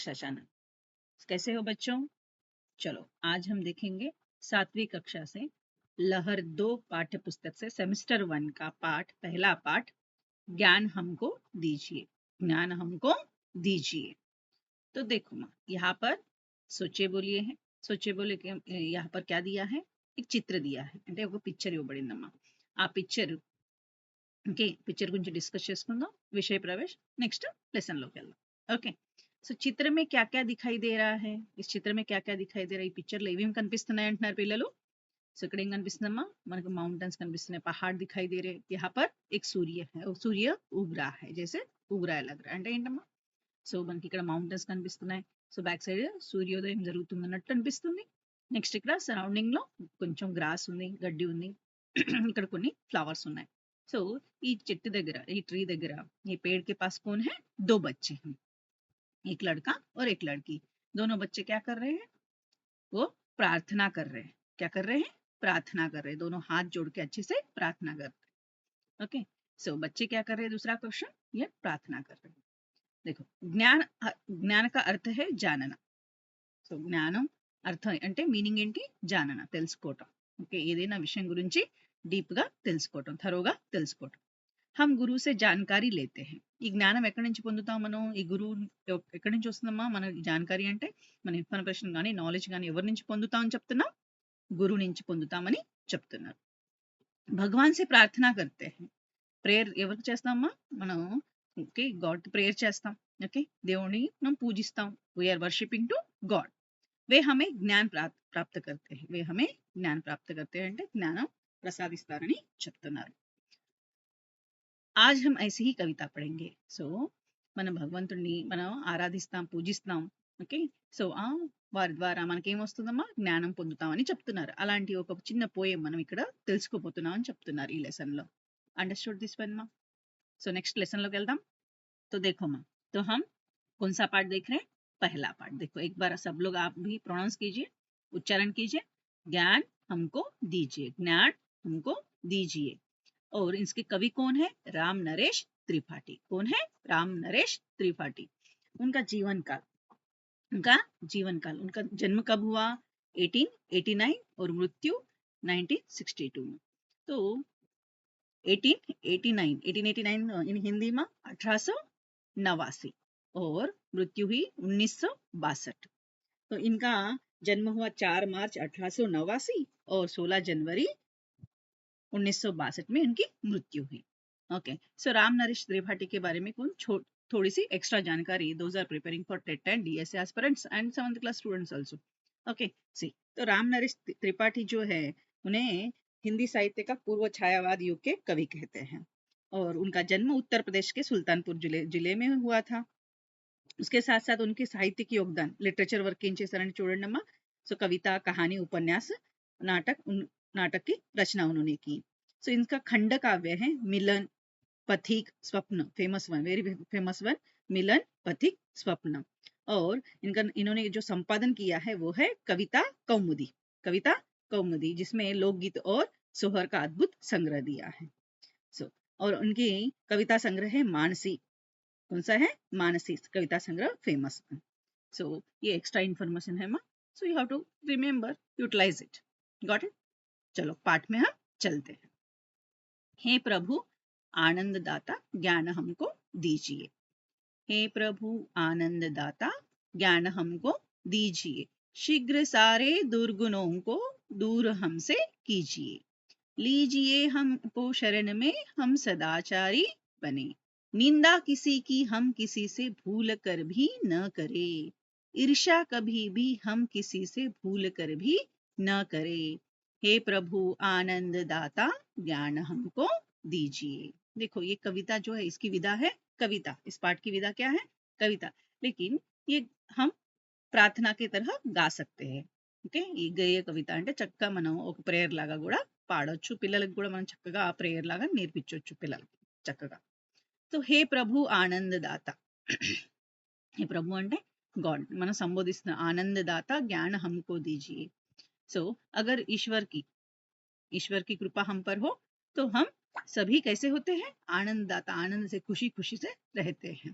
शशाना। कैसे हो बच्चों? चलो आज हम देखेंगे 7वीं कक्षा से लहर 2 पाठ्य पुस्तक से सेमेस्टर 1 का पहला पाठ ज्ञान हमको दीजिए। ज्ञान हमको दीजिए। तो देखो माँ, यहाँ पर सोचे बोलिए है, सोचे बोले के यहाँ पर क्या दिया है, एक चित्र दिया है అంటే ఒక పిక్చర్ ఇవ్వబడిందమ్మా. ఆ పిక్చర్ ఓకే, పిక్చర్ గురించి డిస్కస్ చేసుకుందాం. విషయ ప్రవేశ్ నెక్స్ట్ లెసన్ లోకి వెళ్దాం. ఓకే, సో చిత్ర में क्या क्या दिखाई दे रहा है, इस चित्र में क्या क्या दिखाई दे रहा है, ఈ పిక్చర్ లో ఏమేమి కనిపిస్తున్నాయి అంటున్నారు పిల్లలు. సో ఇక్కడ ఏం కనిపిస్తుందమ్మా, మనకు మౌంటైన్స్ కనిపిస్తున్నాయి, पहाड़ दिखाई दे रहे. यहाँ पर एक सूर्य है, सूर्य उग रहा है, जैसे उग रहा है लग रहा है అంటే ఏంటమ్మా. సో మనకి ఇక్కడ మౌంటైన్స్ కనిపిస్తున్నాయి. సో బ్యాక్ సైడ్ సూర్యోదయం జరుగుతున్నట్టు అనిపిస్తుంది. నెక్స్ట్ ఇక్కడ సరౌండింగ్ లో కొంచెం గ్రాస్ ఉంది, గడ్డి ఉంది, ఇక్కడ కొన్ని ఫ్లవర్స్ ఉన్నాయి. సో ఈ చెట్టు దగ్గర, ఈ ట్రీ దగ్గర, ఈ पेड़ के पास कौन है, 2 बच्चे हैं, एक लड़का और एक लड़की. दोनों बच्चे क्या कर रहे हैं, वो प्रार्थना कर रहे हैं. क्या कर रहे हैं, प्रार्थना कर रहे हैं. दोनों हाथ जोड़ के अच्छे से प्रार्थना कर रहे हैं. ओके, सो बच्चे क्या कर रहे हैं, दूसरा क्वेश्चन, ये प्रार्थना कर रहे हैं. देखो ज्ञान, ज्ञान का अर्थ है जानना. సో జ్ఞానం అర్థం అంటే మీనింగ్ ఏంటి, జానన, తెలుసుకోవటం. ఓకే, ఏదైనా విషయం గురించి డీప్ గా తెలుసుకోవటం, థరోగా తెలుసుకోవటం. హమ్ గురు సే జానకారీ లేతే హై. ఈ జ్ఞానం ఎక్కడి నుంచి పొందుతాం మనం, ఈ గురువు ఎక్కడి నుంచి వస్తుందమ్మా, మన జానకారీ అంటే మన ఇన్ఫర్మేషన్ కానీ నాలెడ్జ్ కానీ ఎవరి నుంచి పొందుతాం అని చెప్తున్నాం, గురువు నుంచి పొందుతామని చెప్తున్నారు. భగవాన్ సే ప్రార్థనా కర్తే హై. ప్రేయర్ ఎవరికి చేస్తామమ్మా, మనం ఓకే గాడ్ ప్రేయర్ చేస్తాం. ఓకే, దేవుడిని మనం పూజిస్తాం. We are worshipping to God. वे हमें ज्ञान प्राप्त करते हैं. वे हमें ज्ञान प्राप्त करते हैं అంటే జ్ఞానం ప్రసాదిస్తారని చెప్తున్నారు. आज हम ऐसी ही कविता पढ़ेंगे. సో మనం భగవంతుడిని మనం ఆరాధిస్తాం, పూజిస్తాం. ఓకే, సో వారి ద్వారా మనకేం వస్తుందమ్మా, జ్ఞానం పొందుతామని చెప్తున్నారు. అలాంటి ఒక చిన్న పోయం మనం ఇక్కడ తెలుసుకోబోతున్నాం అని చెప్తున్నారు ఈ లెసన్ లో. అండర్స్టూడ్ దిస్ వన్ మా? సో నెక్స్ట్ లెసన్ లోకి వెళ్దాం. तो देखो माँ, तो हम कौन सा पार्ट देख रहे हैं, पहला पार्ट. देखो एक बार सब लोग आप भी प्रोनाउंस कीजिए, उच्चारण कीजिए. ज्ञान हमको दीजिए, ज्ञान हमको दीजिए. और इसके कवि कौन है, राम नरेश त्रिपाठी. कौन है, राम नरेश त्रिपाठी. उनका जीवन काल, उनका जन्म कब हुआ, 1889 और मृत्यु 1962 में. तो 1889 इन हिंदी में 1889 और मृत्यु हुई 1962. तो इनका जन्म हुआ 4 मार्च 1889 और 16 जनवरी 1962 में इनकी मृत्यु हुई. ओके, सो राम नरेश त्रिपाठी के बारे में कुछ थोड़ी सी एक्स्ट्रा जानकारी. Those are preparing for TET and DSA aspirants and 7th class students also. Okay, see तो राम नरेश त्रिपाठी जो है, उन्हें हिंदी साहित्य का पूर्व छायावाद युग के कवि कहते हैं. और उनका जन्म उत्तर प्रदेश के सुल्तानपुर जिले में हुआ था. उसके साथ साथ उनके साहित्यिक योगदान, लिटरेचर वर्क ఏం చేశారని చూడండి అమ్మా. సో कविता, कहानी, उपन्यास, नाटक की रचना उन्होंने की. सो इनका खंड काव्य है Milan, Pathik, Swapna. Famous one, very famous one, Milan, Pathik, Swapna. और इन्होंने जो संपादन किया है वो है कविता कौमुदी. कविता कौमुदी जिसमें लोकगीत और सोहर का अद्भुत संग्रह दिया है. सो और उनकी कविता संग्रह है मानसी. कौन सा है, मानसी कविता संग्रह फेमस. सो ये एक्स्ट्रा इन्फॉर्मेशन है माँ. So you have to remember, utilise it. Got it? चलो पाठ में हम चलते हैं. हे प्रभु आनंद दाता ज्ञान हमको दीजिए. हे प्रभु आनंद दाता ज्ञान हमको दीजिए. शीघ्र सारे दुर्गुणों को दूर हमसे कीजिए. लीजिए हमको शरण में, हम सदाचारी बने. निंदा किसी की हम किसी से भूल कर भी न करे. ईर्ष्या कभी भी हम किसी से भूल कर भी न करे. हे प्रभु आनंद दाता ज्ञान हमको दीजिए. देखो ये कविता जो है, इसकी विधा है कविता. इस पाठ की विधा क्या है, कविता. लेकिन ये हम प्रार्थना की तरह गा सकते हैं. ఓకే, ఈ గేయ కవిత అంటే చక్కగా మనం ఒక ప్రేయర్ లాగా కూడా పాడొచ్చు. పిల్లలకు కూడా మనం చక్కగా ఆ ప్రేయర్ లాగా నేర్పించవచ్చు పిల్లలకి చక్కగా. तो हे प्रभु आनंददाता. हे प्रभु అంటే गॉड మనం సంబోధిస్తున్న आनंददाता ज्ञान हमको दीजिए. सो अगर ईश्वर की कृपा हम पर हो तो हम सभी कैसे होते हैं, आनंददाता. आनंद से खुशी खुशी से रहते हैं.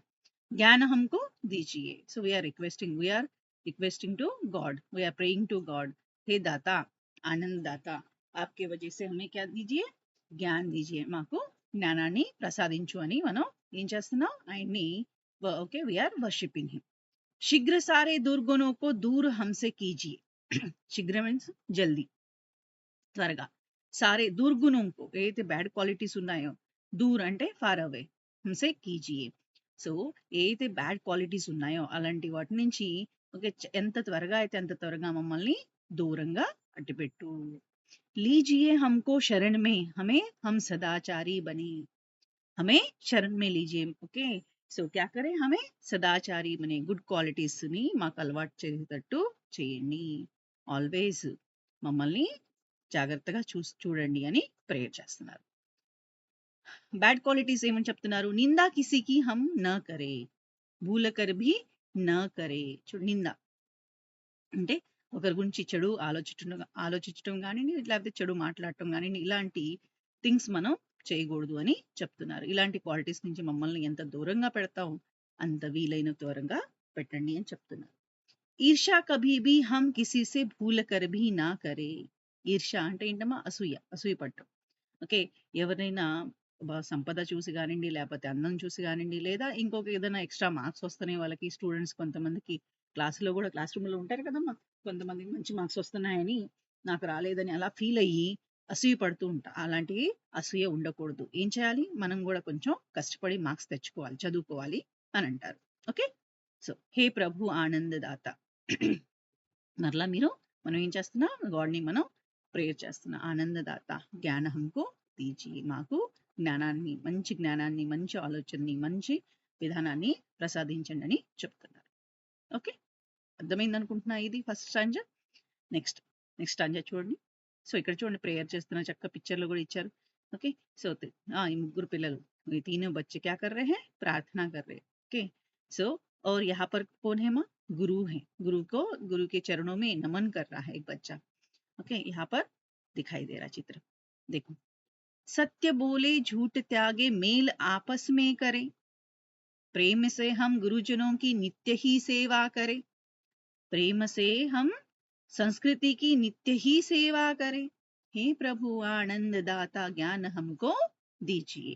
ज्ञान हमको दीजिए. So we are requesting to God. We are praying to God. हे दाता, आनंद दाता, आपके वजह से हमें क्या दीजिए, జ్ఞాన్ దీజియే, మాకు జ్ఞానాన్ని ప్రసాదించు అని మనం ఏం చేస్తున్నాం, ఆయన్ని ఓకే వీఆర్ వర్షిపింగ్ హిమ్. శీఘ్ర సారే దుర్గుణోं को दूर हमसे कीजिए. శీఘ్ర మీన్స్ జల్దీ, త్వరగా. సారే దుర్గుణం को ఏదైతే బ్యాడ్ క్వాలిటీస్ ఉన్నాయో, దూర్ అంటే ఫార్ అవే, హంసే కీజియే. సో ఏదైతే బ్యాడ్ క్వాలిటీస్ ఉన్నాయో అలాంటి వాటి నుంచి ఓకే ఎంత త్వరగా అయితే అంత త్వరగా మమ్మల్ని దూరంగా అడ్డుపెట్టు. लीजिए हमको शरण में, हमें हम सदाचारी बने, हमें शरण में लीजिए. ఓకే సో క్యా కరే, హమే సదాచారి బనే, గుడ్ క్వాలిటీస్ ని మాకు అలవాటు చేసేటట్టు చేయండి. ఆల్వేస్ మమ్మల్ని జాగ్రత్తగా చూడండి అని ప్రేయర్ చేస్తున్నారు. బ్యాడ్ క్వాలిటీస్ ఏమని చెప్తున్నారు, నిందా కిసికి హమ్ నా కరే, భూలకర్ భీ నా కరే. నింద అంటే ఒకరి గురించి చెడు ఆలోచించడం కానీ, లేకపోతే చెడు మాట్లాడటం కానీ, ఇలాంటి థింగ్స్ మనం చేయకూడదు అని చెప్తున్నారు. ఇలాంటి క్వాలిటీస్ నుంచి మమ్మల్ని ఎంత దూరంగా పెడతాం అంత వీలైన దూరంగా పెట్టండి అని చెప్తున్నారు. ఈర్షా కభీ భీ హమ్ కిసీ సే భూల కర్ భీ నా కరే. ఈర్ష అంటే ఏంటమ్మా, అసూయ పట్టడం. ఓకే ఎవరైనా సంపద చూసి కానివ్వండి, లేకపోతే అందం చూసి కానివ్వండి, లేదా ఇంకొక ఏదైనా ఎక్స్ట్రా మార్క్స్ వస్తున్నాయి వాళ్ళకి, స్టూడెంట్స్ కొంతమందికి క్లాస్ రూమ్లో ఉంటారు కదమ్మా, కొంతమందికి మంచి మార్క్స్ వస్తున్నాయని నాకు రాలేదని అలా ఫీల్ అయ్యి అసూయ పడుతూ ఉంటా. అలాంటి అసూయ ఉండకూడదు. ఏం చేయాలి, మనం కూడా కొంచెం కష్టపడి మార్క్స్ తెచ్చుకోవాలి, చదువుకోవాలి అని అంటారు. ఓకే సో హే ప్రభు ఆనందదాత, మరలా మనం ఏం చేస్తున్నాం, గాడ్ని మనం ప్రేయర్ చేస్తున్నాం. ఆనందదాత జ్ఞాన హంకు దీజియే, మాకు జ్ఞానాన్ని, మంచి జ్ఞానాన్ని, మంచి ఆలోచనని, మంచి విధానాన్ని ప్రసాదించండి అని చెప్తున్నారు. ఓకే అర్థమైంది అనుకుంటున్నా ఇది ఫస్ట్ స్టాంజా. నెక్స్ట్ స్టాంజా చూడండి. సో ఇక్కడ చూడండి ప్రేయర్ చేస్తున్న చక్క పిక్చర్లు కూడా ఇచ్చారు. ఓకే సో ఈ ముగ్గురు పిల్లలు, ఈ तीनों बच्चे क्या कर रहे हैं, प्रार्थना कर रहे हैं. ओके सो और यहाँ पर कौन है माँ, गुरु है. गुरु के चरणों में नमन कर रहा है एक बच्चा. ओके यहाँ पर दिखाई दे रहा चित्र, देखो. सत्य बोले झूठ त्यागे, मेल आपस में करे, प्रेम से हम गुरुजनों की नित्य ही सेवा करें. प्रेम से हम संस्कृति की नित्य ही सेवा करें. हे प्रभु आनंद दाता ज्ञान हमको दीजिए.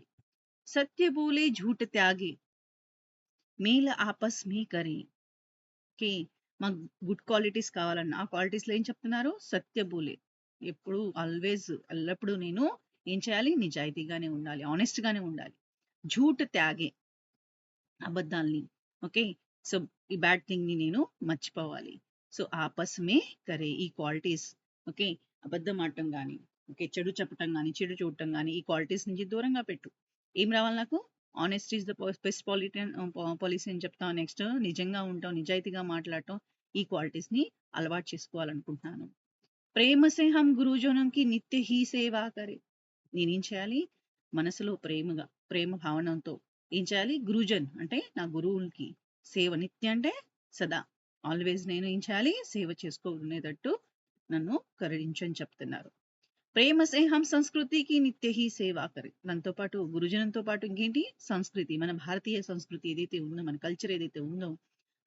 सत्य बोले झूठ त्यागे, मेल आपस में करें. ఓకే మాకు గుడ్ క్వాలిటీస్ కావాలన్న ఆ క్వాలిటీస్లో ఏం చెప్తున్నారు, సత్య బోలే, ఎప్పుడు ఆల్వేస్ ఎల్లప్పుడూ నేను ఏం చేయాలి, నిజాయితీగానే ఉండాలి, ఆనెస్ట్గానే ఉండాలి. झूठ త్యాగే, అబద్ధాల్ని. ఓకే సో ఈ బ్యాడ్ థింగ్ని నేను మర్చిపోవాలి. సో ఆపస్ మే కరే, ఈ క్వాలిటీస్. ఓకే అబద్ధం ఆడటం కానీ, ఓకే చెడు చెప్పటం కానీ, చెడు చూడటం కానీ, ఈ క్వాలిటీస్ నుంచి దూరంగా పెట్టు. ఏం రావాలి నాకు, honesty is the best policy అని చెప్తాం. నెక్స్ట్ నిజంగా ఉంటాం, నిజాయితీగా మాట్లాడటం, ఈ క్వాలిటీస్ని అలవాటు చేసుకోవాలనుకుంటున్నాను. ప్రేమ సే హమ్ గురుజనంకి నిత్య హీ సేవా కరే, నేనేం చేయాలి, మనసులో ప్రేమ భావనతో ఏం చేయాలి, గురుజన్ అంటే నా గురువులకి సేవ, నిత్య అంటే సదా, ఆల్వేస్ నేను ఏం చేయాలి, సేవ చేసుకునేటట్టు నన్ను కరుణించు అని చెప్తున్నారు. ప్రేమ సే హమ్ సంస్కృతికి నిత్య హీ సేవా కరే, దాంతో పాటు గురుజనంతో పాటు ఇంకేంటి, సంస్కృతి, మన భారతీయ సంస్కృతి ఏదైతే ఉందో, మన కల్చర్ ఏదైతే ఉందో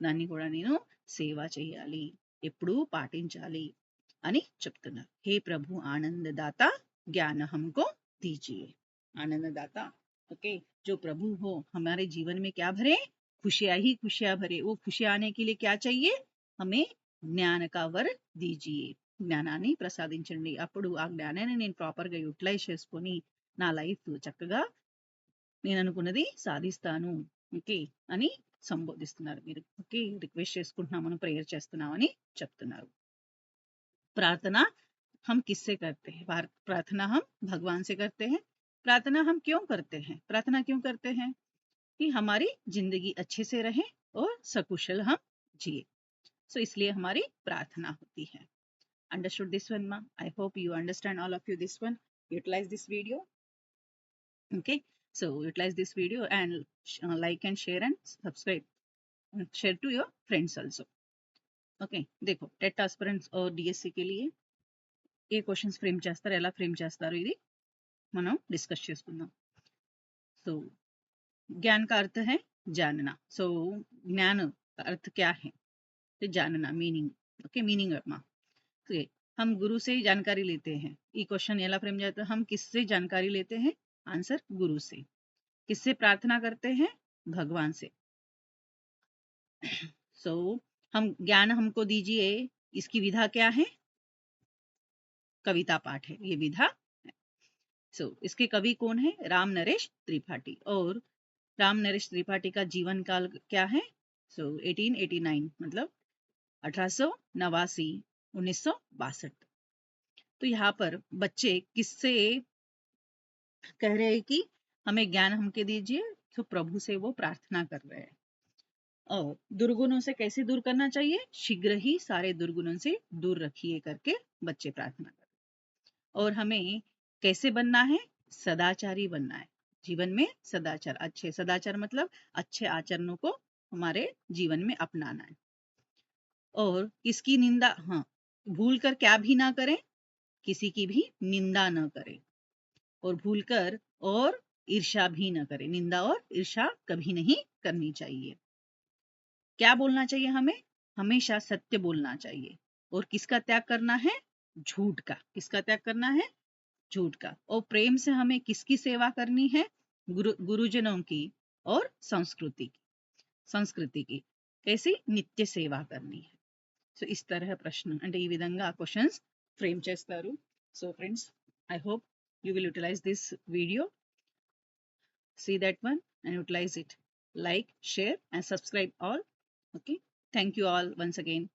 దాన్ని కూడా నేను సేవ చేయాలి, ఎప్పుడూ పాటించాలి అని చెప్తున్నారు. హే ప్రభు ఆనందదాత ज्ञान हमको दीजिए. आनंददाता ओके जो प्रभु हो हमारे जीवन में क्या भरे, खुशियां ही खुशियां भरे. वो खुशियां आने के लिए क्या चाहिए, हमें జ్ఞాన का वर दीजिए. జ్ఞానాన్ని ప్రసాదించండి. అప్పుడు ఆ జ్ఞానాన్ని నేను ప్రాపర్గా యూటిలైజ్ చేసుకొని నా లైఫ్ చక్కగా నేను అనుకున్నది సాధిస్తాను. ఓకే అని సంబోధిస్తున్నారు మీరు. ఓకే రిక్వెస్ట్ చేసుకుంటున్నామని, ప్రేయర్ చేస్తున్నామని చెప్తున్నారు. प्रार्थना हम किससे करते हैं, प्रार्थना हम भगवान से करते हैं. प्रार्थना हम क्यों करते हैं, प्रार्थना क्यों करते हैं, कि हमारी जिंदगी अच्छे से रहे और सकुशल हम जिए. सो इसलिए हमारी प्रार्थना होती है. Understood this one ma? I hope you understand all of you this one. Utilize this video. Okay so utilize this video and like and share and subscribe, share to your friends also. Okay देखो TET aspirants और DSC के लिए ఏ questions frame చేస్తారు, ఎలా frame చేస్తారు, ఇది మనం discuss చేసుకుందాం. సో ज्ञान का अर्थ है जानना. So ज्ञान का अर्थ क्या है? तो जानना, मीनिंग. Okay, meaning okay. हम गुरु से जानकारी लेते हैं. ये क्वेश्चन ఎలా फ्रेम जाता है? हम किससे जानकारी लेते हैं? आंसर गुरु से. किससे प्रार्थना करते हैं? भगवान से. सो हम ज्ञान हमको दीजिए, इसकी विधा क्या है? कविता पाठ है ये विधा. इसके कवि कौन है? राम नरेश त्रिपाठी. और राम नरेश त्रिपाठी का जीवन काल क्या है? 1889, मतलब 1889, 1962. तो यहाँ पर बच्चे किससे कह रहे हैं कि हमें ज्ञान हमके दीजिए? तो प्रभु से वो प्रार्थना कर रहे हैं. और दुर्गुणों से कैसे दूर करना चाहिए? शीघ्र ही सारे दुर्गुणों से दूर रखिए करके बच्चे प्रार्थना कर. और हमें कैसे बनना है? सदाचारी बनना है. जीवन में सदाचार, अच्छे सदाचार मतलब अच्छे आचरणों को हमारे जीवन में अपनाना है. और किसकी निंदा, हाँ, भूल कर क्या भी ना करें, किसी की भी निंदा न करें. और भूल कर और ईर्ष्या भी न करें. निंदा और ईर्ष्या कभी नहीं करनी चाहिए. क्या बोलना चाहिए हमें? हमेशा सत्य बोलना चाहिए. और किसका त्याग करना है? झूठ का. किसका त्याग करना है? झूठ का. और प्रेम से हमें किसकी सेवा करनी है? गुरुजनों की और संस्कृति की. कैसी? नित्य सेवा करनी है. సో इस तरह ప్రశ్న అంటే ఈ విధంగా క్వశ్చన్స్ ఫ్రేమ్ చేస్తారు. So friends, I hope you will utilize this video. See that one and utilize it. Like, share and subscribe all. Okay. Thank you all once again.